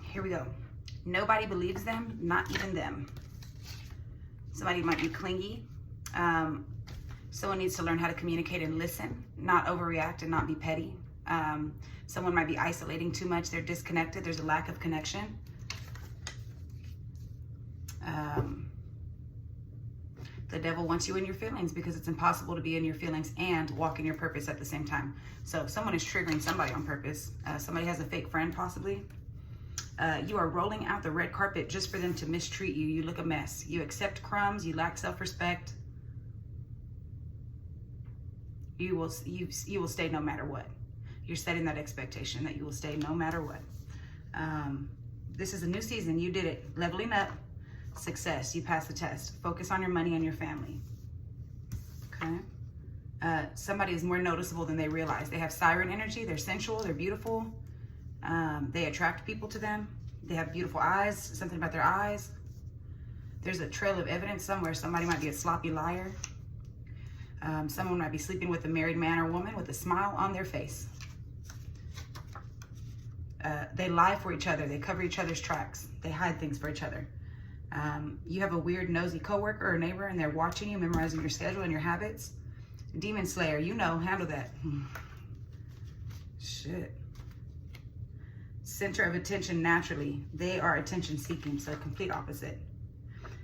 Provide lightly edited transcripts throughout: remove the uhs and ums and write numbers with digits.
Here we go. Nobody believes them, not even them. Somebody might be clingy. Someone needs to learn how to communicate and listen, not overreact and not be petty. Someone might be isolating too much. They're disconnected. There's a lack of connection. The devil wants you in your feelings because it's impossible to be in your feelings and walk in your purpose at the same time. So someone is triggering somebody on purpose. Somebody has a fake friend possibly. You are rolling out the red carpet just for them to mistreat you. You look a mess. You accept crumbs. You lack self-respect. You will stay no matter what. You're setting that expectation that you will stay no matter what. This is a new season. You did it. Leveling up. Success. You passed the test. Focus on your money and your family. Okay. Somebody is more noticeable than they realize. They have siren energy. They're sensual. They're beautiful. They attract people to them. They have beautiful eyes. Something about their eyes. There's a trail of evidence somewhere. Somebody might be a sloppy liar. Someone might be sleeping with a married man or woman with a smile on their face. They lie for each other. They cover each other's tracks. They hide things for each other. You have a weird, nosy coworker or neighbor, and they're watching you, memorizing your schedule and your habits. Demon Slayer, you know, handle that. Shit. Center of attention naturally. They are attention seeking, so complete opposite.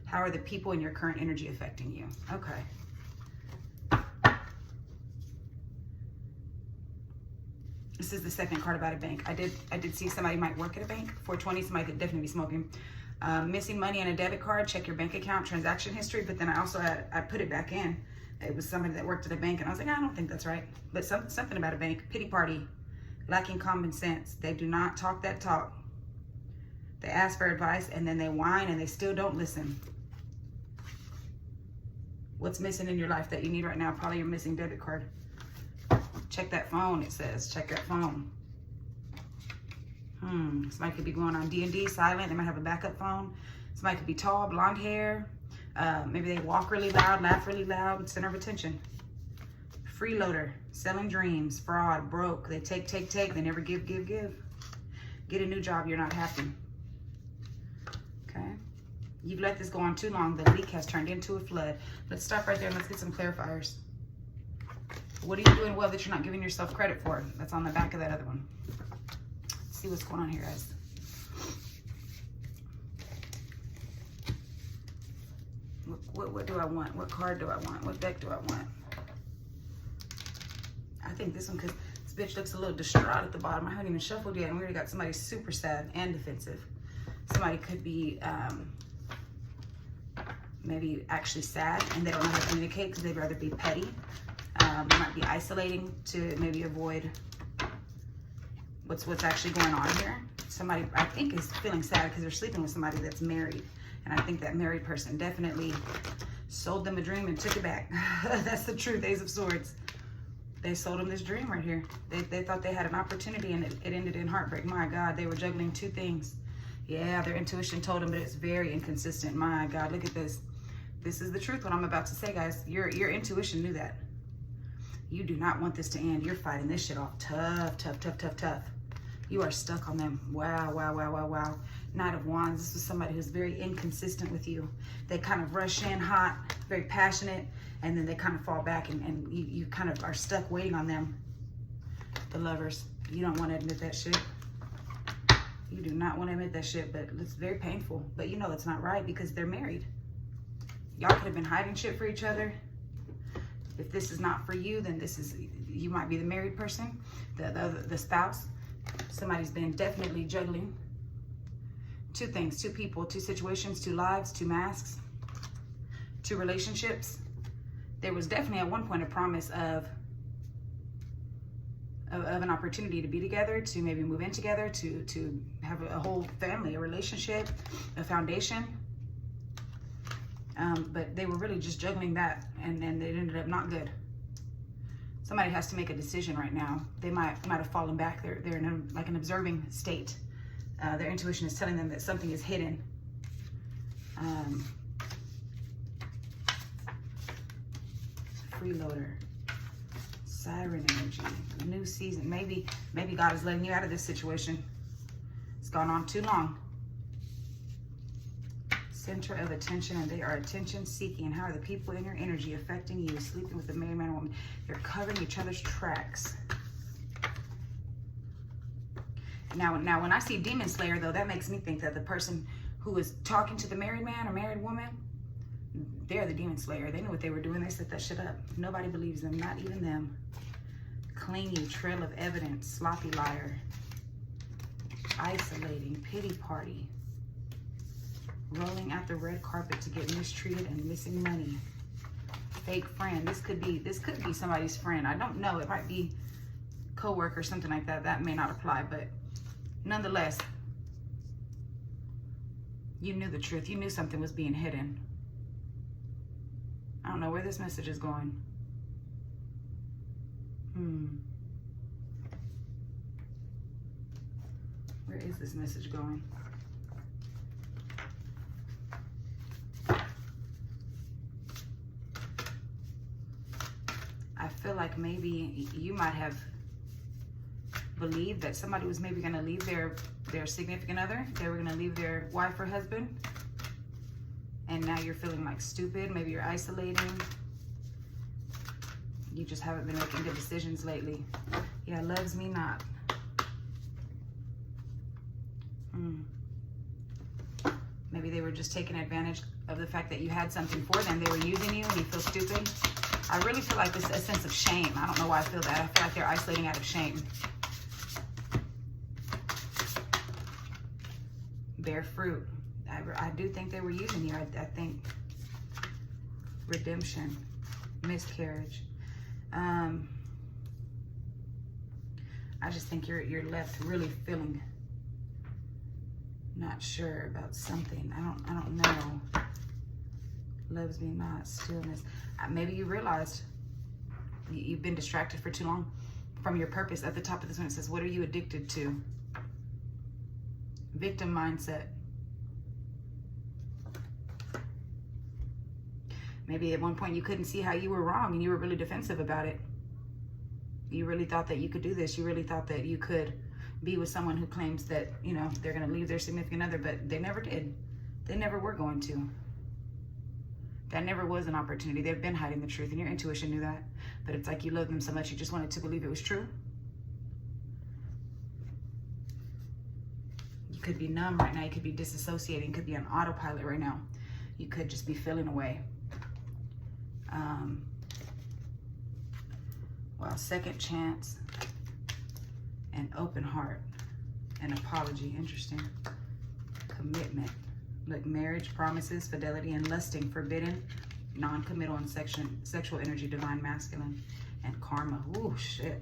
How are the people in your current energy affecting you? Okay. This is the second card about a bank. I did see somebody might work at a bank. 420, somebody could definitely be smoking. Missing money on a debit card, check your bank account, transaction history. But then I also I put it back in. It was somebody that worked at a bank, and I was like, I don't think that's right. But something about a bank. Pity party, lacking common sense. They do not talk that talk. They ask for advice, and then they whine, and they still don't listen. What's missing in your life that you need right now? Probably your missing debit card. Check that phone, it says. Check that phone. Somebody could be going on D&D, silent. They might have a backup phone. Somebody could be tall, blonde hair. Maybe they walk really loud, laugh really loud, center of attention. Freeloader, selling dreams, fraud, broke. They take. They never give. Get a new job, you're not happy. Okay. You've let this go on too long. The leak has turned into a flood. Let's stop right there and let's get some clarifiers. What are you doing well that you're not giving yourself credit for? That's on the back of that other one. Let's see what's going on here, guys. What do I want? What card do I want? What deck do I want? I think this one, because this bitch looks a little distraught at the bottom. I haven't even shuffled yet, and we already got somebody super sad and defensive. Somebody could be maybe actually sad, and they don't know how to communicate because they'd rather be petty. They might be isolating to maybe avoid what's actually going on here. Somebody, I think, is feeling sad because they're sleeping with somebody that's married. And I think that married person definitely sold them a dream and took it back. That's the truth, Ace of Swords. They sold them this dream right here. They thought they had an opportunity, and it ended in heartbreak. My God, they were juggling two things. Yeah, their intuition told them, but it's very inconsistent. My God, look at this. This is the truth, what I'm about to say, guys. Your intuition knew that. You do not want this to end. You're fighting this shit off. Tough. You are stuck on them. Wow. Knight of Wands. This was somebody who's very inconsistent with you. They kind of rush in hot, very passionate, and then they kind of fall back, and you kind of are stuck waiting on them. The Lovers. You don't want to admit that shit. You do not want to admit that shit, but it's very painful. But you know it's not right because they're married. Y'all could have been hiding shit for each other. If this is not for you, then you might be the married person, the spouse. Somebody's been definitely juggling two things, two people, two situations, two lives, two masks, two relationships. There was definitely at one point a promise of an opportunity to be together, to maybe move in together, to have a whole family, a relationship, a foundation. But they were really just juggling that, and it ended up not good. Somebody has to make a decision right now. They might have fallen back. They're in like an observing state. Their intuition is telling them that something is hidden. Freeloader, siren energy, new season. Maybe God is letting you out of this situation. It's gone on too long. Center of attention, and they are attention seeking. How are the people in your energy affecting you? Sleeping with a married man or woman. They're covering each other's tracks. Now when I see demon slayer, though, that makes me think that the person who is talking to the married man or married woman, they're the demon slayer. They knew what they were doing. They set that shit up. Nobody believes them, not even them. Clingy, trail of evidence, sloppy liar. Isolating, pity party. Rolling out the red carpet to get mistreated and missing money. Fake friend. This could be somebody's friend. I don't know. It might be co-worker or something like that. That may not apply, but nonetheless, you knew the truth. You knew something was being hidden. I don't know where this message is going. Where is this message going? I feel like maybe you might have believed that somebody was maybe going to leave their significant other. They were going to leave their wife or husband. And now you're feeling like stupid. Maybe you're isolating. You just haven't been making good decisions lately. Yeah, loves me not. Maybe they were just taking advantage of the fact that you had something for them. They were using you and you feel stupid. I really feel like this a sense of shame. I don't know why I feel that. I feel like they're isolating out of shame. Bear fruit. I do think they were using you. I think redemption, miscarriage. I just think you're left really feeling not sure about something. I don't know. Loves me not, stillness. Maybe you realized you've been distracted for too long from your purpose. At the top of this one, it says, what are you addicted to? Victim mindset. Maybe at one point you couldn't see how you were wrong and you were really defensive about it. You really thought that you could do this. You really thought that you could be with someone who claims that, you know, they're going to leave their significant other, but they never did. They never were going to. That never was an opportunity. They've been hiding the truth, and your intuition knew that. But it's like you loved them so much, you just wanted to believe it was true. You could be numb right now. You could be disassociating. You could be on autopilot right now. You could just be feeling away. Well, second chance, an open heart, an apology. Interesting. Commitment. Like marriage, promises, fidelity, and lusting, forbidden, non-committal, and sexual energy, divine masculine, and karma. Ooh, shit.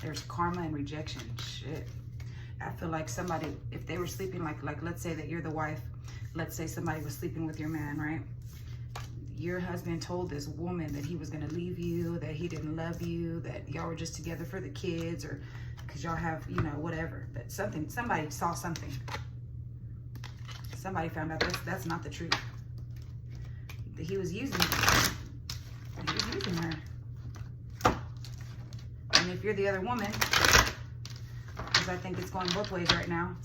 There's karma and rejection. Shit. I feel like somebody, if they were sleeping, like let's say that you're the wife, let's say somebody was sleeping with your man, right? Your husband told this woman that he was going to leave you, that he didn't love you, that y'all were just together for the kids, or because y'all have, you know, whatever. But somebody saw something. Somebody found out that's not the truth. He was using her. He was using her. And if you're the other woman, because I think it's going both ways right now,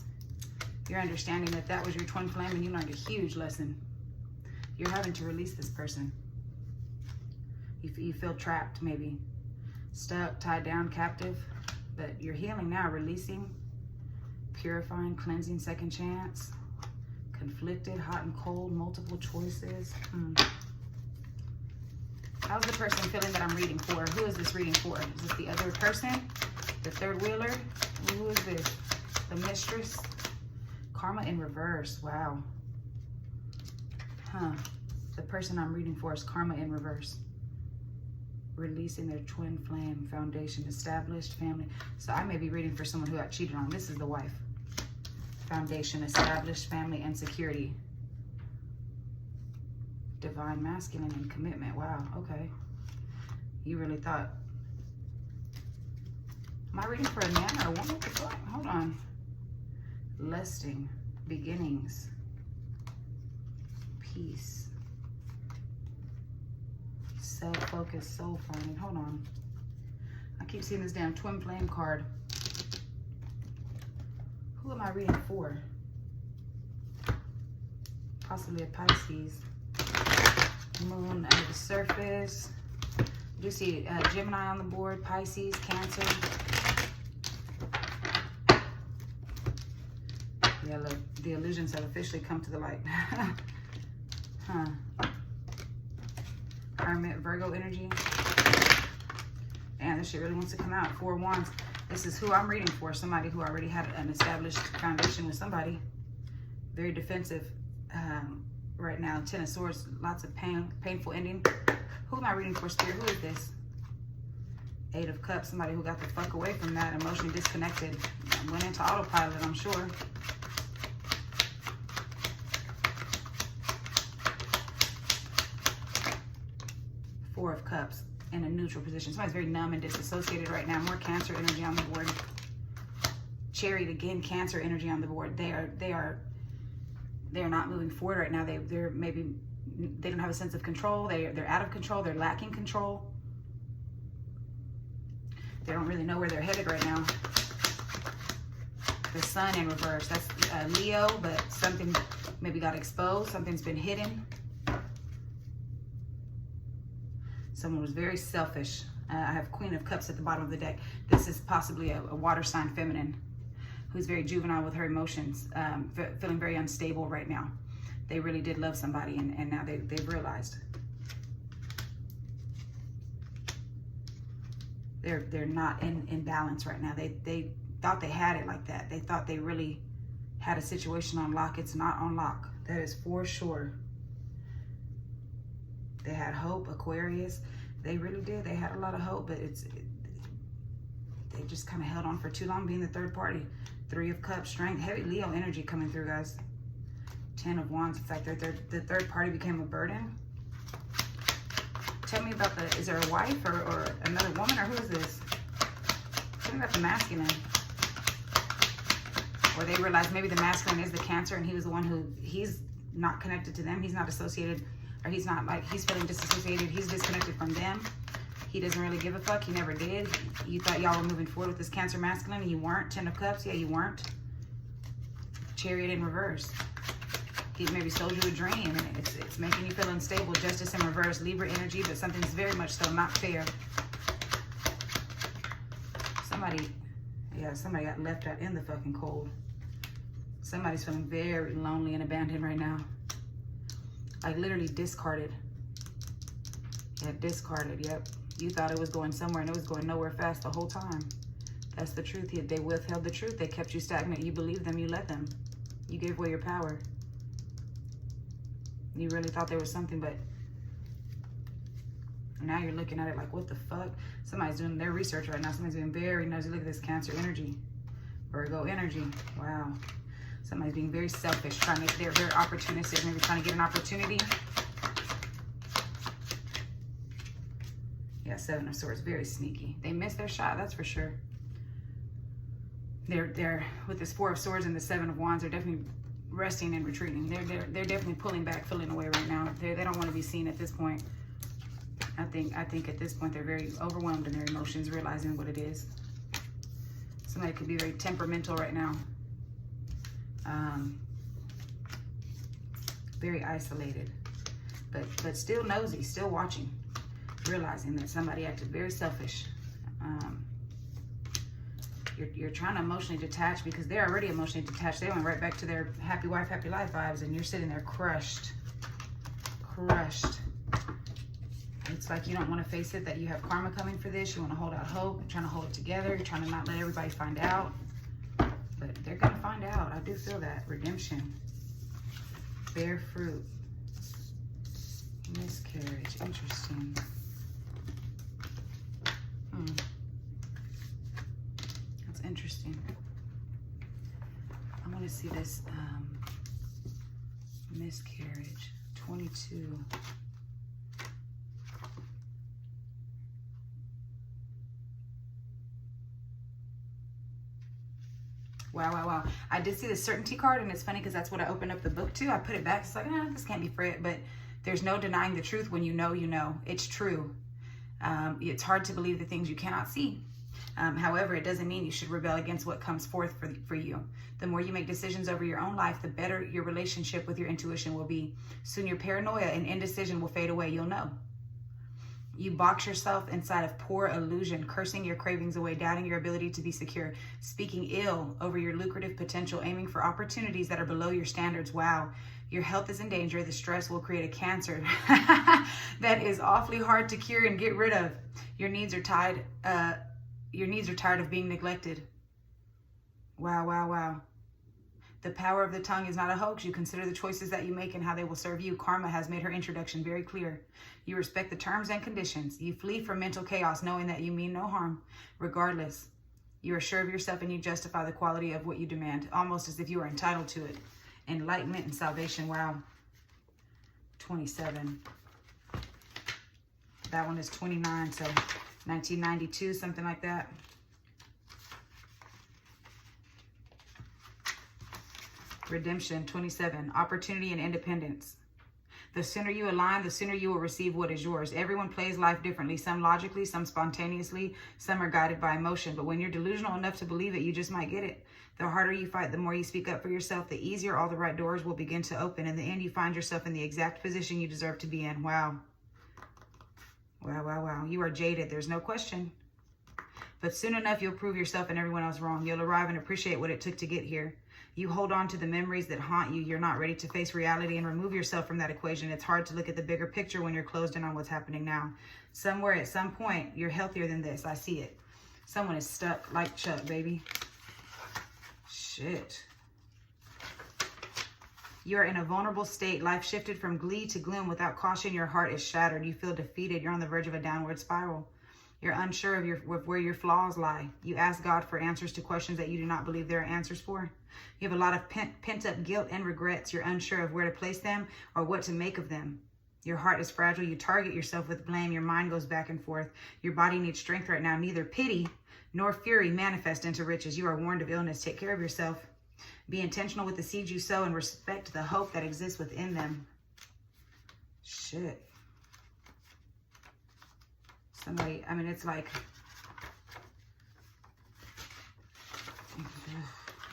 you're understanding that that was your twin flame and you learned a huge lesson. You're having to release this person. You feel trapped, maybe. Stuck, tied down, captive. But you're healing now, releasing, purifying, cleansing, second chance. Conflicted, hot and cold, multiple choices. How's the person feeling that I'm reading for? Who is this reading for? Is this the other person? The third wheeler? Who is this? The mistress? Karma in reverse. Wow. The person I'm reading for is karma in reverse. Releasing their twin flame, foundation, established, family. So I may be reading for someone who got cheated on. This is the wife. Foundation, established, family, and security. Divine masculine and commitment. Wow, okay. You really thought. Am I reading for a man or a woman? Hold on. Lusting, beginnings, peace, self-focus, soul finding. Hold on. I keep seeing this damn twin flame card. Who am I reading for? Possibly a Pisces. Moon under the surface. You see Gemini on the board, Pisces, Cancer. Yeah, look, the illusions have officially come to the light. Huh. Karmic, Virgo energy. And this shit really wants to come out. 4 of Wands. This is who I'm reading for. Somebody who already had an established foundation with somebody. Very defensive right now. 10 of Swords. Lots of painful ending. Who am I reading for, Spirit? Who is this? 8 of Cups. Somebody who got the fuck away from that. Emotionally disconnected. Went into autopilot, I'm sure. Four of Cups in a neutral position. Somebody's very numb and disassociated right now. More Cancer energy on the board. Chariot again, Cancer energy on the board. They are not moving forward right now. They don't have a sense of control. They're out of control. They're lacking control. They don't really know where they're headed right now. The Sun in reverse. That's Leo, but something maybe got exposed. Something's been hidden. Someone was very selfish. I have Queen of Cups at the bottom of the deck. This is possibly a water sign feminine who's very juvenile with her emotions, feeling very unstable right now. They really did love somebody, and now they've realized. They're not in balance right now. They thought they had it like that. They thought they really had a situation on lock. It's not on lock. That is for sure. They had hope, Aquarius. They really did. They had a lot of hope, but they just kind of held on for too long being the third party. 3 of Cups, strength, heavy Leo energy coming through, guys. 10 of Wands. In fact, the third party became a burden. Tell me about is there a wife or another woman, or who is this? Tell me about the masculine. Or they realized maybe the masculine is the Cancer, and he was the one who, he's not connected to them. He's not associated, or he's not like, he's feeling disassociated. He's disconnected from them. He doesn't really give a fuck. He never did. You thought y'all were moving forward with this Cancer masculine, and you weren't. 10 of Cups. Yeah, you weren't. Chariot in reverse. He maybe sold you a dream, and it's making you feel unstable. Justice in reverse. Libra energy, but something's very much so not fair. Somebody got left out in the fucking cold. Somebody's feeling very lonely and abandoned right now. Like literally discarded. Yeah, discarded, yep. You thought it was going somewhere, and it was going nowhere fast the whole time. That's the truth. They withheld the truth. They kept you stagnant. You believed them. You let them. You gave away your power. You really thought there was something, but now you're looking at it like, what the fuck? Somebody's doing their research right now. Somebody's being very nosy. Look at this Cancer energy. Virgo energy. Wow. Somebody's being very selfish, they're very opportunistic, maybe trying to get an opportunity. Yeah, 7 of Swords, very sneaky. They missed their shot, that's for sure. They're with this 4 of Swords and the 7 of Wands, they're definitely resting and retreating. They're definitely pulling back, pulling away right now. They don't want to be seen at this point. I think at this point they're very overwhelmed in their emotions, realizing what it is. Somebody could be very temperamental right now. Very isolated, but still nosy, still watching, realizing that somebody acted very selfish. You're trying to emotionally detach because they're already emotionally detached. They went right back to their happy wife, happy life vibes, and you're sitting there crushed. It's like you don't want to face it that you have karma coming for this. You want to hold out hope. You're trying to hold it together. You're trying to not let everybody find out. But they're going to find out. I do feel that. Redemption. Bear fruit. Miscarriage. Interesting. That's interesting. I want to see this miscarriage. 22. Wow. I did see the certainty card, and it's funny because that's what I opened up the book to. I put it back. It's like, this can't be for it. But there's no denying the truth when you know. It's true. It's hard to believe the things you cannot see. However, it doesn't mean you should rebel against what comes forth for you. The more you make decisions over your own life, the better your relationship with your intuition will be. Soon your paranoia and indecision will fade away. You'll know. You box yourself inside of poor illusion, cursing your cravings away, doubting your ability to be secure, speaking ill over your lucrative potential, aiming for opportunities that are below your standards. Wow. Your health is in danger. The stress will create a cancer that is awfully hard to cure and get rid of. Your needs are tired of being neglected. Wow, wow, wow. The power of the tongue is not a hoax. You consider the choices that you make and how they will serve you. Karma has made her introduction very clear. You respect the terms and conditions. You flee from mental chaos, knowing that you mean no harm. Regardless, you are sure of yourself and you justify the quality of what you demand, almost as if you are entitled to it. Enlightenment and salvation. Wow. 27. That one is 29, so 1992, something like that. Redemption, 27. Opportunity and independence. The sooner you align, the sooner you will receive what is yours. Everyone plays life differently, some logically, some spontaneously, some are guided by emotion. But when you're delusional enough to believe it, you just might get it. The harder you fight, the more you speak up for yourself, the easier all the right doors will begin to open. In the end, you find yourself in the exact position you deserve to be in. Wow. Wow, wow, wow. You are jaded. There's no question. But soon enough, you'll prove yourself and everyone else wrong. You'll arrive and appreciate what it took to get here. You hold on to the memories that haunt you. You're not ready to face reality and remove yourself from that equation. It's hard to look at the bigger picture when you're closed in on what's happening now. Somewhere at some point, you're healthier than this. I see it. Someone is stuck like Chuck, baby. Shit. You're in a vulnerable state. Life shifted from glee to gloom. Without caution, your heart is shattered. You feel defeated. You're on the verge of a downward spiral. You're unsure of where your flaws lie. You ask God for answers to questions that you do not believe there are answers for. You have a lot of pent-up guilt and regrets. You're unsure of where to place them or what to make of them. Your heart is fragile. You target yourself with blame. Your mind goes back and forth. Your body needs strength right now. Neither pity nor fury manifest into riches. You are warned of illness. Take care of yourself. Be intentional with the seeds you sow and respect the hope that exists within them. Shit. Somebody, I mean, it's like,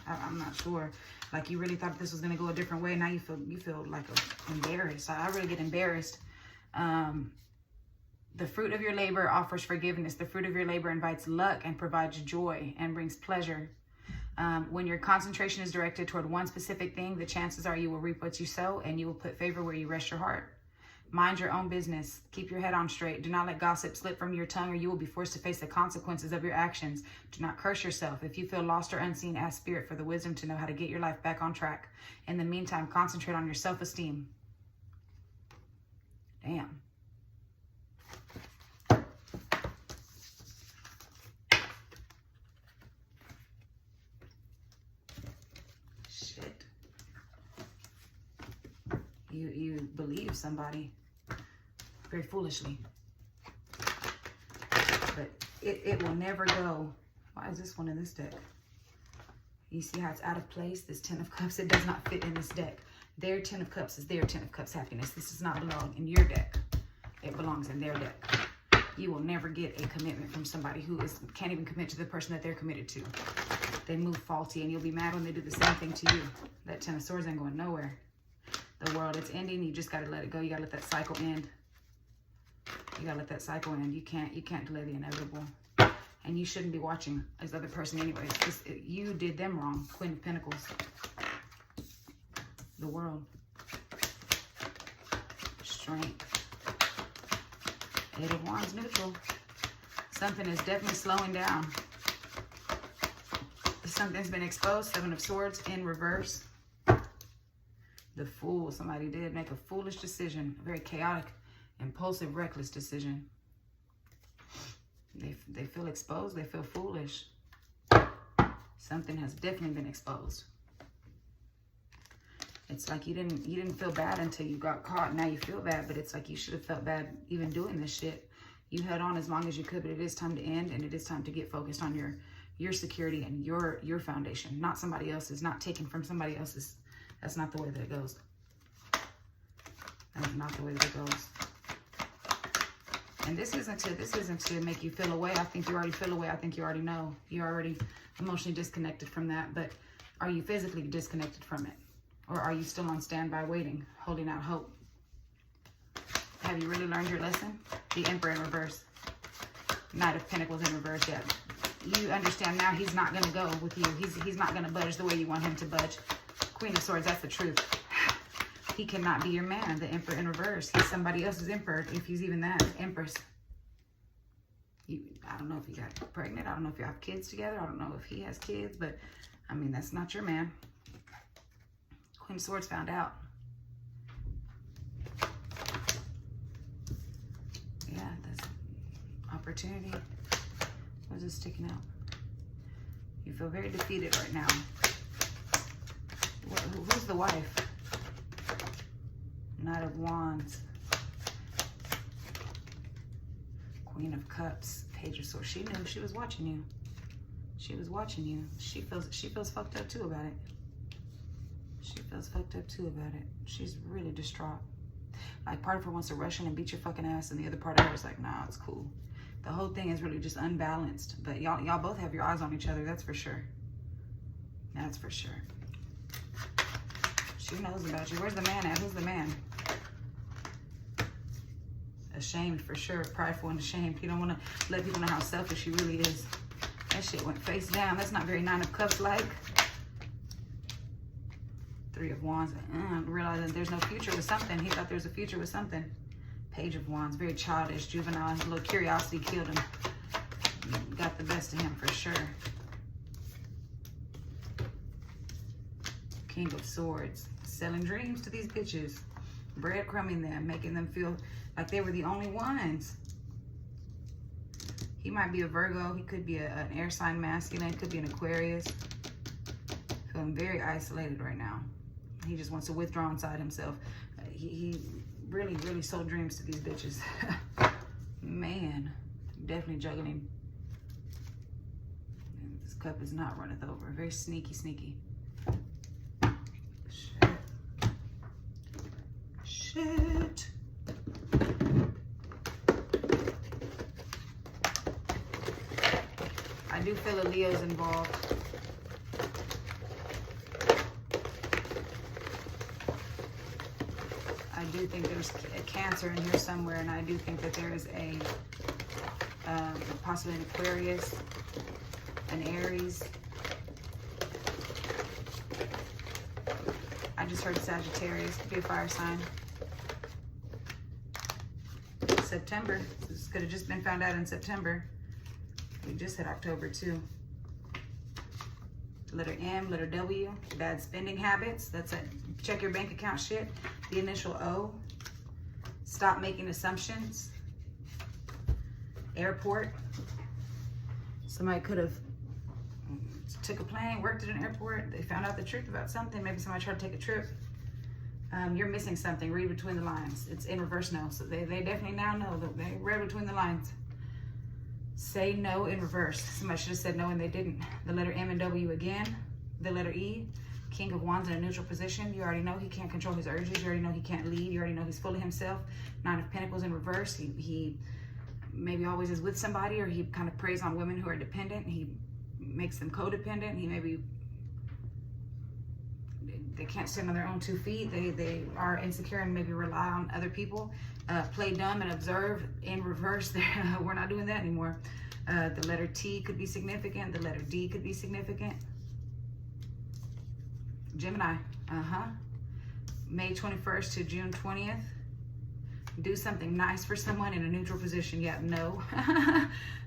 I'm not sure. Like, you really thought this was going to go a different way. Now you feel like embarrassed. I really get embarrassed. The fruit of your labor offers forgiveness. The fruit of your labor invites luck and provides joy and brings pleasure. When your concentration is directed toward one specific thing, the chances are you will reap what you sow and you will put favor where you rest your heart. Mind your own business. Keep your head on straight. Do not let gossip slip from your tongue or you will be forced to face the consequences of your actions. Do not curse yourself. If you feel lost or unseen, ask Spirit for the wisdom to know how to get your life back on track. In the meantime, concentrate on your self-esteem. Damn. Shit. You believe somebody very foolishly, but it will never go. Why is this one in this deck? You see how it's out of place? This 10 of Cups, it does not fit in this deck. Their 10 of Cups is their 10 of Cups happiness. This does not belong in your deck. It belongs in their deck. You will never get a commitment from somebody who can't even commit to the person that they're committed to. They move faulty and you'll be mad when they do the same thing to you. That 10 of Swords ain't going nowhere. The world, it's ending. You just got to let it go. You got to let that cycle end. You got to let that cycle end. You can't delay the inevitable. And you shouldn't be watching as the other person anyway. You did them wrong. Queen of Pentacles. The world. Strength. Eight of Wands, neutral. Something is definitely slowing down. Something's been exposed. Seven of Swords in reverse. The Fool. Somebody did make a foolish decision. A very chaotic, impulsive, reckless decision. They feel exposed. They feel foolish. Something has definitely been exposed. It's like you didn't feel bad until you got caught. Now you feel bad, but it's like you should have felt bad even doing this shit. You held on as long as you could, but it is time to end, and it is time to get focused on your security and your foundation, not somebody else's, not taken from somebody else's. That's not the way that it goes. That is not the way that it goes. And this isn't to make you feel away. I think you already feel away. I think you already know. You're already emotionally disconnected from that. But are you physically disconnected from it? Or are you still on standby waiting, holding out hope? Have you really learned your lesson? The Emperor in reverse. Knight of Pentacles in reverse. Yeah. You understand now he's not going to go with you. He's not going to budge the way you want him to budge. Queen of Swords, that's the truth. He cannot be your man, the Emperor in reverse. He's somebody else's emperor, if he's even that. Empress. I don't know if you got pregnant. I don't know if you have kids together. I don't know if he has kids. But, I mean, that's not your man. Queen of Swords found out. Yeah, that's opportunity. What is it sticking out? You feel very defeated right now. Who's the wife? Knight of Wands. Queen of Cups. Page of Swords. She knew. She was watching you. She was watching you. She feels fucked up too about it. She feels fucked up too about it. She's really distraught. Like, part of her wants to rush in and beat your fucking ass, and the other part of her is like, nah, it's cool. The whole thing is really just unbalanced. But y'all both have your eyes on each other, that's for sure. That's for sure. She knows about you. Where's the man at? Who's the man? Ashamed for sure. Prideful and ashamed. You don't want to let people know how selfish she really is. That shit went face down. That's not very Nine of Cups like. Three of Wands. Realizing there's no future with something. He thought there was a future with something. Page of Wands. Very childish, juvenile. A little curiosity killed him. Got the best of him for sure. King of Swords. Selling dreams to these bitches. Breadcrumbing them. Making them feel like they were the only ones. He might be a Virgo. He could be an air sign masculine. Could be an Aquarius. Feeling very isolated right now. He just wants to withdraw inside himself. He really, really sold dreams to these bitches. Man, definitely juggling. This cup is not runneth over. Very sneaky, sneaky. Shit. I do feel a Leo's involved. I do think there's a Cancer in here somewhere, and I do think that there is a possibly an Aquarius, an Aries. I just heard Sagittarius. Could be a fire sign. September. This could have just been found out in September. We just hit October too. Letter M, letter W, bad spending habits. That's a check your bank account shit. The initial O, stop making assumptions. Airport. Somebody could have took a plane, worked at an airport. They found out the truth about something. Maybe somebody tried to take a trip. You're missing something. Read between the lines. It's in reverse now. So they definitely now know that they read between the lines. Say no in reverse. Somebody should have said no and they didn't. The letter M and W again. The letter E. King of Wands in a neutral position. You already know he can't control his urges. You already know he can't lead. You already know he's fully himself. Nine of Pentacles in reverse. He maybe always is with somebody, or he kind of preys on women who are dependent. He makes them codependent. He maybe, they can't stand on their own 2 feet. They are insecure and maybe rely on other people. Play dumb and observe in reverse. We're not doing that anymore. The letter T could be significant. The letter D could be significant. Gemini. May 21st to June 20th. Do something nice for someone in a neutral position. Yeah, no.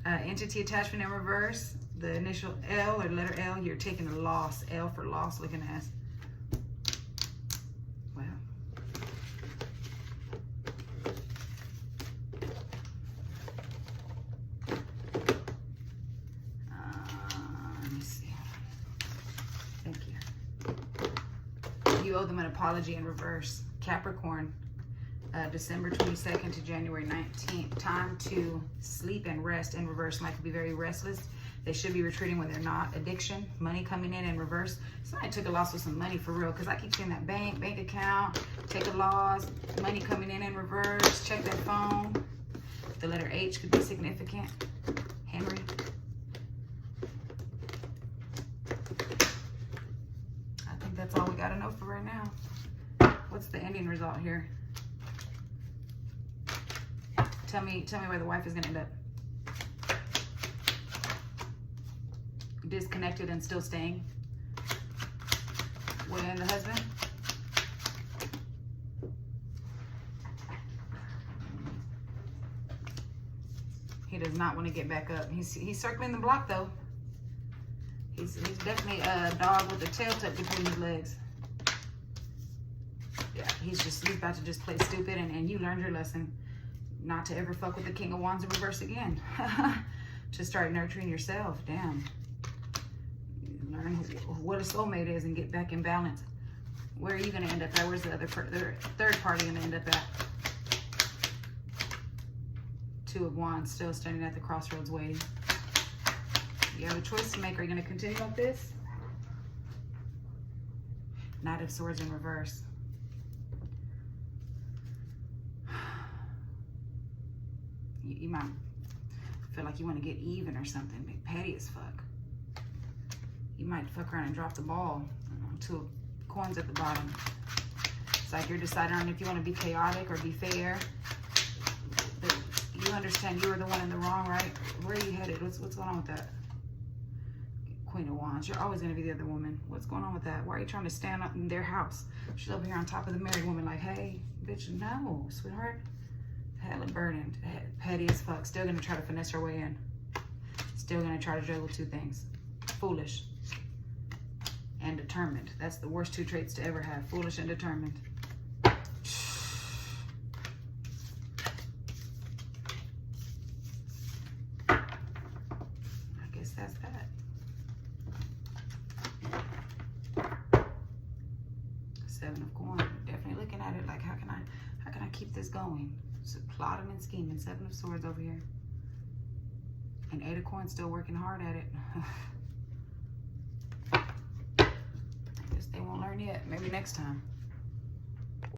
Entity attachment in reverse. The initial L or letter L, you're taking a loss. L for loss, looking ass. Wow. Let me see. Thank you. You owe them an apology in reverse. Capricorn. December 22nd to January 19th. Time to sleep and rest in reverse. Somebody could be very restless. They should be retreating when they're not. Addiction, money coming in reverse. Somebody took a loss with some money for real, because I keep seeing that bank account, take a loss, money coming in reverse, check that phone. The letter H could be significant. Henry. I think that's all we got to know for right now. What's the ending result here? Tell me where the wife is going to end up. Disconnected and still staying within the husband. He does not want to get back up. He's circling the block though. He's definitely a dog with a tail tucked between his legs. Yeah, he's about to just play stupid, and you learned your lesson not to ever fuck with the King of Wands in reverse again. To start nurturing yourself. Damn. Learn what a soulmate is and get back in balance. Where are you going to end up at? Where's the third party going to end up at? Two of Wands, still standing at the crossroads waiting. You have a choice to make. Are you going to continue like this? Knight of Swords in reverse. You might feel like you want to get even or something. Be petty as fuck. You might fuck around and drop the ball. Two of Coins at the bottom. It's like you're deciding on if you want to be chaotic or be fair. But you understand you were the one in the wrong, right? Where are you headed? What's going on with that? Queen of Wands. You're always going to be the other woman. What's going on with that? Why are you trying to stand up in their house? She's over here on top of the married woman like, hey, bitch, no, sweetheart. Hella burdened. Petty as fuck. Still going to try to finesse her way in. Still going to try to juggle two things. Foolish and determined. That's the worst two traits to ever have. Foolish and determined. I guess that's that. Seven of Coins. Definitely looking at it like, how can I keep this going? So plotting and scheming. Seven of Swords over here. And Eight of Coins still working hard at it. I guess they won't learn yet. Maybe next time.